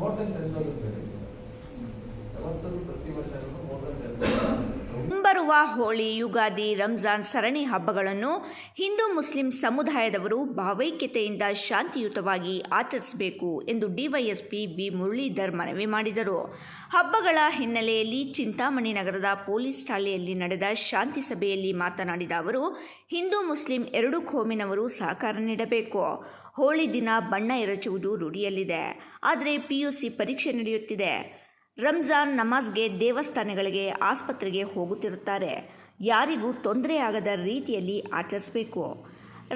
More than 10,000 ಬೇರೆ ಯಾವತ್ತೂ ಪ್ರತಿ ವರ್ಷ ಮೋರ್ ದೆನ್ 10,000. ಮುಂಬರುವ ಹೋಳಿ, ಯುಗಾದಿ, ರಂಜಾನ್ ಸರಣಿ ಹಬ್ಬಗಳನ್ನು ಹಿಂದೂ ಮುಸ್ಲಿಂ ಸಮುದಾಯದವರು ಭಾವೈಕ್ಯತೆಯಿಂದ ಶಾಂತಿಯುತವಾಗಿ ಆಚರಿಸಬೇಕು ಎಂದು ಡಿವೈಎಸ್ಪಿ ಬಿ ಮುರಳೀಧರ್ ಮನವಿ ಮಾಡಿದರು. ಹಬ್ಬಗಳ ಹಿನ್ನೆಲೆಯಲ್ಲಿ ಚಿಂತಾಮಣಿ ನಗರದ ಪೊಲೀಸ್ ಠಾಣೆಯಲ್ಲಿ ನಡೆದ ಶಾಂತಿ ಸಭೆಯಲ್ಲಿ ಮಾತನಾಡಿದ ಅವರು, ಹಿಂದೂ ಮುಸ್ಲಿಂ ಎರಡೂ ಕೋಮಿನವರು ಸಹಕಾರ ನೀಡಬೇಕು. ಹೋಳಿ ದಿನ ಬಣ್ಣ ಎರಚುವುದು ರೂಢಿಯಲ್ಲಿದೆ, ಆದರೆ PUC ಪರೀಕ್ಷೆ ನಡೆಯುತ್ತಿದೆ. ರಂಜಾನ್ ನಮಾಜ್ಗೆ ದೇವಸ್ಥಾನಗಳಿಗೆ, ಆಸ್ಪತ್ರೆಗೆ ಹೋಗುತ್ತಿರುತ್ತಾರೆ. ಯಾರಿಗೂ ತೊಂದರೆಯಾಗದ ರೀತಿಯಲ್ಲಿ ಆಚರಿಸಬೇಕು.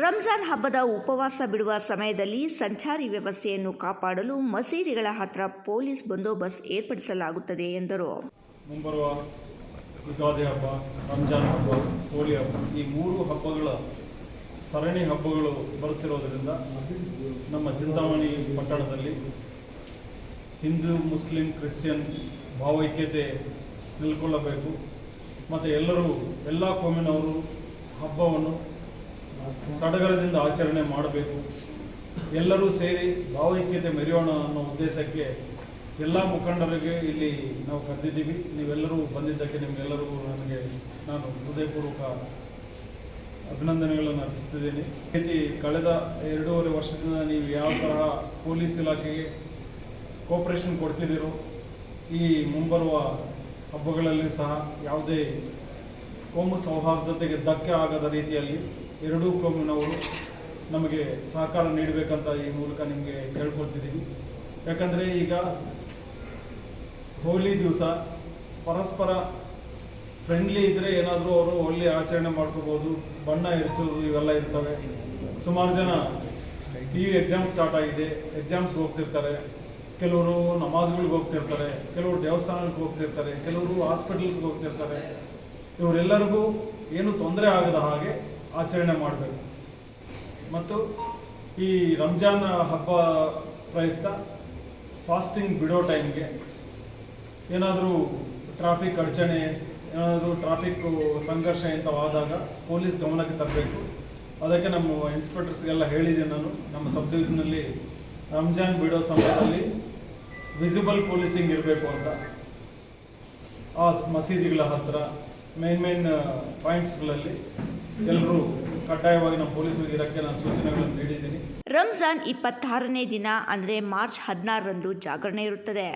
ರಂಜಾನ್ ಹಬ್ಬದ ಉಪವಾಸ ಬಿಡುವ ಸಮಯದಲ್ಲಿ ಸಂಚಾರಿ ವ್ಯವಸ್ಥೆಯನ್ನು ಕಾಪಾಡಲು ಮಸೀದಿಗಳ ಹತ್ತಿರ ಪೊಲೀಸ್ ಬಂದೋಬಸ್ತ್ ಏರ್ಪಡಿಸಲಾಗುತ್ತದೆ ಎಂದರು. ಮುಂಬರುವ ಯುಗಾದಿ ಹಬ್ಬ, ರಂಜಾನ್ ಹಬ್ಬ, ಹೋಳಿ ಹಬ್ಬ, ಈ ಮೂರು ಹಬ್ಬಗಳ ಸರಣಿ ಹಬ್ಬಗಳು ಬರುತ್ತಿರೋದರಿಂದ ನಮ್ಮ ಚಿಂತಾಮಣಿ ಪಟ್ಟಣದಲ್ಲಿ ಹಿಂದೂ ಮುಸ್ಲಿಂ ಕ್ರಿಶ್ಚಿಯನ್ ಭಾವೈಕ್ಯತೆ ನೆಲೆಗೊಳ್ಳಬೇಕು ಮತ್ತು ಎಲ್ಲ ಕೋಮಿನವರು ಹಬ್ಬವನ್ನು ಸಡಗರದಿಂದ ಆಚರಣೆ ಮಾಡಬೇಕು. ಎಲ್ಲರೂ ಸೇರಿ ಭಾವೈಕ್ಯತೆ ಮೆರೆಯೋಣ ಅನ್ನೋ ಉದ್ದೇಶಕ್ಕೆ ಎಲ್ಲ ಮುಖಂಡರಿಗೆ ಇಲ್ಲಿ ನಾವು ಕರೆದಿದ್ದೀವಿ. ನೀವೆಲ್ಲರೂ ಬಂದಿದ್ದಕ್ಕೆ ನಿಮಗೆಲ್ಲರಿಗೂ ನಾನು ಹೃದಯಪೂರ್ವಕ ಅಭಿನಂದನೆಗಳನ್ನು ಅರ್ಪಿಸ್ತಿದ್ದೀನಿ. ಕಳೆದ 2.5 ವರ್ಷದಿಂದ ನೀವು ಯಾವ ತರಹ ಪೊಲೀಸ್ ಇಲಾಖೆಗೆ ಕೋಆಪರೇಷನ್ ಕೊಡ್ತಿದ್ದೀರೋ, ಈ ಮುಂಬರುವ ಹಬ್ಬಗಳಲ್ಲಿ ಸಹ ಯಾವುದೇ ಕೋಮು ಸೌಹಾರ್ದತೆಗೆ ಧಕ್ಕೆ ಆಗದ ರೀತಿಯಲ್ಲಿ ಎರಡೂ ಕೋಮಿನವರು ನಮಗೆ ಸಹಕಾರ ನೀಡಬೇಕಂತ ಈ ಮೂಲಕ ನಿಮಗೆ ಕೇಳ್ಕೊಳ್ತಿದ್ದೀವಿ. ಯಾಕಂದರೆ ಈಗ ಹೋಲಿ ದಿವಸ ಪರಸ್ಪರ ಫ್ರೆಂಡ್ಲಿ ಇದ್ದರೆ ಏನಾದರೂ ಅವರು ಹೋಲಿ ಆಚರಣೆ ಮಾಡ್ಕೋಬೋದು, ಬಣ್ಣ ಎರಚೋದು ಇವೆಲ್ಲ ಇರ್ತವೆ. ಸುಮಾರು ಜನ PU ಎಕ್ಸಾಮ್ ಸ್ಟಾರ್ಟ್ ಆಗಿದೆ, ಎಕ್ಸಾಮ್ಸ್ಗೆ ಹೋಗ್ತಿರ್ತಾರೆ, ಕೆಲವರು ನಮಾಜ್ಗಳಿಗೆ ಹೋಗ್ತಿರ್ತಾರೆ, ಕೆಲವರು ದೇವಸ್ಥಾನಕ್ಕೆ ಹೋಗ್ತಿರ್ತಾರೆ, ಕೆಲವರು ಹಾಸ್ಪಿಟಲ್ಸ್ಗೆ ಹೋಗ್ತಿರ್ತಾರೆ. ಇವರೆಲ್ಲರಿಗೂ ಏನು ತೊಂದರೆ ಆಗದ ಹಾಗೆ ಆಚರಣೆ ಮಾಡಬೇಕು. ಮತ್ತು ಈ ರಂಜಾನ್ ಹಬ್ಬ ಪ್ರಯುಕ್ತ ಫಾಸ್ಟಿಂಗ್ ಬಿಡೋ ಟೈಮ್ಗೆ ಏನಾದರೂ ಟ್ರಾಫಿಕ್ ಅಡಚಣೆ, ಏನಾದರೂ ಟ್ರಾಫಿಕ್ ಸಂಘರ್ಷ ಇಂಥವಾದಾಗ ಪೊಲೀಸ್ ಗಮನಕ್ಕೆ ತರಬೇಕು. ಅದಕ್ಕೆ ನಮ್ಮ ಇನ್ಸ್ಪೆಕ್ಟರ್ಸ್ಗೆಲ್ಲ ಹೇಳಿದೆ ನಾನು, ನಮ್ಮ ಸಬ್ ಡಿವಿಷನಲ್ಲಿ ರಂಜಾನ್ ಬಿಡೋ ಸಮಯದಲ್ಲಿ ವಿಸಿಬಲ್ ಪೊಲೀಸಿಂಗ್ ಇರಬೇಕು ಅಂತ. ಆ ಮಸೀದಿಗಳ ಹತ್ತಿರ ಮೇನ್ ಪಾಯಿಂಟ್ಸ್ಗಳಲ್ಲಿ ಎಲ್ಲರೂ ಕಡ್ಡಾಯವಾಗಿ ನಮ್ಮ ಪೊಲೀಸರಿಗೆ ಇರೋಕ್ಕೆ ನಾನು ಸೂಚನೆಗಳನ್ನು ನೀಡಿದ್ದೀನಿ. ರಂಜಾನ್ 26ನೇ ದಿನ ಅಂದರೆ ಮಾರ್ಚ್ 16ರಂದು ಜಾಗರಣೆ ಇರುತ್ತದೆ.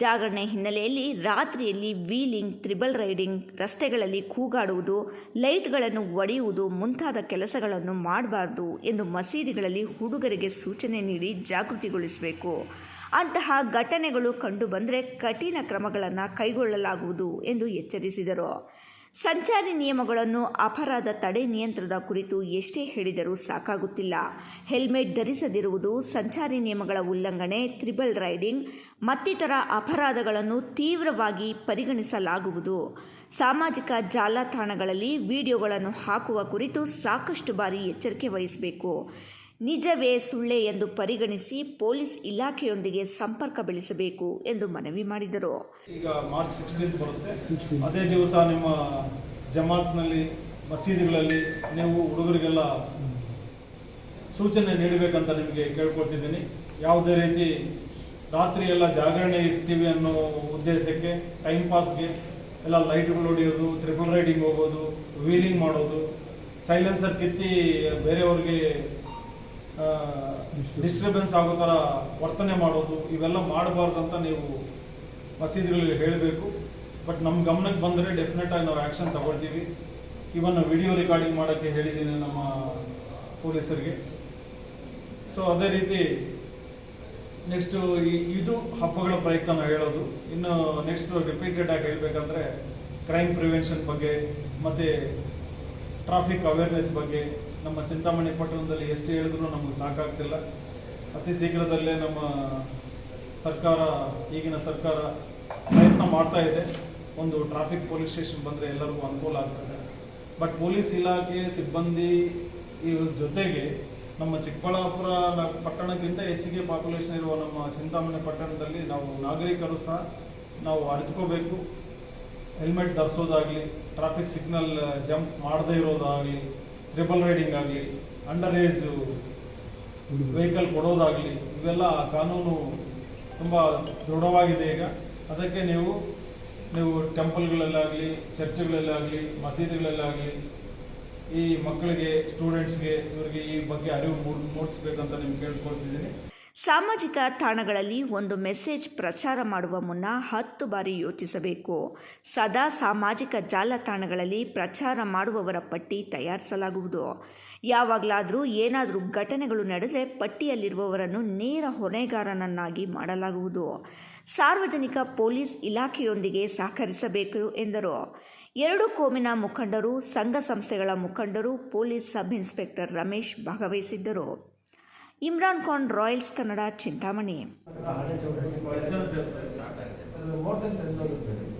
ಜಾಗರಣೆ ಹಿನ್ನೆಲೆಯಲ್ಲಿ ರಾತ್ರಿಯಲ್ಲಿ ವೀಲಿಂಗ್, ತ್ರಿಬಲ್ ರೈಡಿಂಗ್, ರಸ್ತೆಗಳಲ್ಲಿ ಕೂಗಾಡುವುದು, ಲೈಟ್ಗಳನ್ನು ಒಡೆಯುವುದು ಮುಂತಾದ ಕೆಲಸಗಳನ್ನು ಮಾಡಬಾರದು ಎಂದು ಮಸೀದಿಗಳಲ್ಲಿ ಹುಡುಗರಿಗೆ ಸೂಚನೆ ನೀಡಿ ಜಾಗೃತಿಗೊಳಿಸಬೇಕು. ಅಂತಹ ಘಟನೆಗಳು ಕಂಡುಬಂದರೆ ಕಠಿಣ ಕ್ರಮಗಳನ್ನು ಕೈಗೊಳ್ಳಲಾಗುವುದು ಎಂದು ಎಚ್ಚರಿಸಿದರು. ಸಂಚಾರಿ ನಿಯಮಗಳನ್ನು, ಅಪರಾಧ ತಡೆ ನಿಯಂತ್ರಣದ ಕುರಿತು ಎಷ್ಟೇ ಹೇಳಿದರೂ ಸಾಕಾಗುತ್ತಿಲ್ಲ. ಹೆಲ್ಮೆಟ್ ಧರಿಸದಿರುವುದು, ಸಂಚಾರಿ ನಿಯಮಗಳ ಉಲ್ಲಂಘನೆ, ತ್ರಿಬಲ್ ರೈಡಿಂಗ್ ಮತ್ತಿತರ ಅಪರಾಧಗಳನ್ನು ತೀವ್ರವಾಗಿ ಪರಿಗಣಿಸಲಾಗುವುದು. ಸಾಮಾಜಿಕ ಜಾಲತಾಣಗಳಲ್ಲಿ ವಿಡಿಯೋಗಳನ್ನು ಹಾಕುವ ಕುರಿತು ಸಾಕಷ್ಟು ಬಾರಿ ಎಚ್ಚರಿಕೆ ವಹಿಸಬೇಕು. ನಿಜವೇ ಸುಳ್ಳೆ ಎಂದು ಪರಿಗಣಿಸಿ ಪೊಲೀಸ್ ಇಲಾಖೆಯೊಂದಿಗೆ ಸಂಪರ್ಕ ಬೆಳೆಸಬೇಕು ಎಂದು ಮನವಿ ಮಾಡಿದರು. ಈಗ ಮಾರ್ಚ್ 16 ಬರುತ್ತೆ, ಅದೇ ದಿವಸ ನಿಮ್ಮ ಜಮಾತ್ನಲ್ಲಿ, ಮಸೀದಿಗಳಲ್ಲಿ ನೀವು ಹುಡುಗರಿಗೆಲ್ಲ ಸೂಚನೆ ನೀಡಬೇಕಂತ ನಿಮಗೆ ಕೇಳ್ಕೊಳ್ತಿದ್ದೀನಿ. ಯಾವುದೇ ರೀತಿ ರಾತ್ರಿ ಎಲ್ಲ ಜಾಗರಣೆ ಇರ್ತೀವಿ ಅನ್ನೋ ಉದ್ದೇಶಕ್ಕೆ ಟೈಮ್ ಪಾಸ್ಗೆ ಎಲ್ಲ ಲೈಟ್ಗಳು ಹೊಡೆಯೋದು, ತ್ರಿಬಲ್ ರೈಡಿಂಗ್ ಹೋಗೋದು, ವೀಲಿಂಗ್ ಮಾಡೋದು, ಸೈಲೆನ್ಸರ್ ಕಿತ್ತಿ ಬೇರೆಯವ್ರಿಗೆ ಡಿಸ್ಟರ್ಬೆನ್ಸ್ ಆಗೋ ಥರ ವರ್ತನೆ ಮಾಡೋದು, ಇವೆಲ್ಲ ಮಾಡಬಾರ್ದಂತ ನೀವು ಮಸೀದಿಗಳಿಗೆ ಹೇಳಬೇಕು. ಬಟ್ ನಮ್ಮ ಗಮನಕ್ಕೆ ಬಂದರೆ ಡೆಫಿನೆಟಾಗಿ ನಾವು ಆ್ಯಕ್ಷನ್ ತಗೊಳ್ತೀವಿ. ಇವನ್ ವಿಡಿಯೋ ರೆಕಾರ್ಡಿಂಗ್ ಮಾಡೋಕ್ಕೆ ಹೇಳಿದ್ದೀನಿ ನಮ್ಮ ಪೊಲೀಸರಿಗೆ. ಸೊ ಅದೇ ರೀತಿ ನೆಕ್ಸ್ಟು ಇದು ಹಬ್ಬಗಳ ಪ್ರಯುಕ್ತ ನಾವು ಹೇಳೋದು. ಇನ್ನು ನೆಕ್ಸ್ಟ್ ರಿಪೀಟೆಡ್ ಆಗಿ ಹೇಳಬೇಕಂದ್ರೆ ಕ್ರೈಮ್ ಪ್ರಿವೆನ್ಷನ್ ಬಗ್ಗೆ ಮತ್ತು ಟ್ರಾಫಿಕ್ ಅವೇರ್ನೆಸ್ ಬಗ್ಗೆ ನಮ್ಮ ಚಿಂತಾಮಣಿ ಪಟ್ಟಣದಲ್ಲಿ ಎಷ್ಟು ಹೇಳಿದ್ರು ನಮಗೆ ಸಾಕಾಗ್ತಿಲ್ಲ. ಅತಿ ಶೀಘ್ರದಲ್ಲೇ ನಮ್ಮ ಈಗಿನ ಸರ್ಕಾರ ಪ್ರಯತ್ನ ಮಾಡ್ತಾ ಇದೆ. ಒಂದು ಟ್ರಾಫಿಕ್ ಪೊಲೀಸ್ ಸ್ಟೇಷನ್ ಬಂದರೆ ಎಲ್ಲರಿಗೂ ಅನುಕೂಲ ಆಗ್ತದೆ. ಬಟ್ ಪೊಲೀಸ್ ಇಲಾಖೆ ಸಿಬ್ಬಂದಿ ಜೊತೆಗೆ ನಮ್ಮ ಚಿಕ್ಕಬಳ್ಳಾಪುರ ಪಟ್ಟಣಕ್ಕಿಂತ ಹೆಚ್ಚಿಗೆ ಪಾಪ್ಯುಲೇಷನ್ ಇರುವ ನಮ್ಮ ಚಿಂತಾಮಣಿ ಪಟ್ಟಣದಲ್ಲಿ ನಾವು ನಾಗರಿಕರು ಸಹ ನಾವು ಅರಿತುಕೋಬೇಕು. ಹೆಲ್ಮೆಟ್ ಧರಿಸೋದಾಗಲಿ, ಟ್ರಾಫಿಕ್ ಸಿಗ್ನಲ್ ಜಂಪ್ ಮಾಡದೇ ಇರೋದಾಗಲಿ, ಟ್ರಿಬಲ್ ರೈಡಿಂಗ್ ಆಗಲಿ, ಅಂಡರ್ ಏಜ್ ವೆಹಿಕಲ್ ಕೊಡೋದಾಗಲಿ ಇವೆಲ್ಲ ಕಾನೂನು ತುಂಬ ದೃಢವಾಗಿದೆ ಈಗ. ಅದಕ್ಕೆ ನೀವು ಟೆಂಪಲ್ಗಳಲ್ಲಾಗಲಿ, ಚರ್ಚ್ಗಳಲ್ಲಾಗಲಿ, ಮಸೀದಿಗಳಲ್ಲಾಗಲಿ ಈ ಮಕ್ಕಳಿಗೆ, ಸ್ಟೂಡೆಂಟ್ಸ್ಗೆ ಇವರಿಗೆ ಈ ಬಗ್ಗೆ ಅರಿವು ಮೂಡಿಸ್ಬೇಕಂತ ನಿಮ್ಗೆ ಕೇಳ್ಕೊಳ್ತಿದ್ದೀನಿ. ಸಾಮಾಜಿಕ ತಾಣಗಳಲ್ಲಿ ಒಂದು ಮೆಸೇಜ್ ಪ್ರಚಾರ ಮಾಡುವ ಮುನ್ನ 10 ಬಾರಿ ಯೋಚಿಸಬೇಕು. ಸದಾ ಸಾಮಾಜಿಕ ಜಾಲತಾಣಗಳಲ್ಲಿ ಪ್ರಚಾರ ಮಾಡುವವರ ಪಟ್ಟಿ ತಯಾರಿಸಲಾಗುವುದು. ಯಾವಾಗಲಾದರೂ ಏನಾದರೂ ಘಟನೆಗಳು ನಡೆದರೆ ಪಟ್ಟಿಯಲ್ಲಿರುವವರನ್ನು ನೇರ ಹೊಣೆಗಾರನನ್ನಾಗಿ ಮಾಡಲಾಗುವುದು. ಸಾರ್ವಜನಿಕ ಪೊಲೀಸ್ ಇಲಾಖೆಯೊಂದಿಗೆ ಸಹಕರಿಸಬೇಕು ಎಂದರು. 2 ಕೋಮಿನ ಮುಖಂಡರು, ಸಂಘ ಸಂಸ್ಥೆಗಳ ಮುಖಂಡರು, ಪೊಲೀಸ್ ಸಬ್ ಇನ್ಸ್ಪೆಕ್ಟರ್ ರಮೇಶ್ ಭಾಗವಹಿಸಿದ್ದರು. ಇಮ್ರಾನ್ ಖಾನ್, ರಾಯಲ್ಸ್ ಕನ್ನಡ, ಚಿಂತಾಮಣಿ. ಹಳೆ ಚೌಟ್ರಿ ಮೋರ್ ದೆನ್ 10,000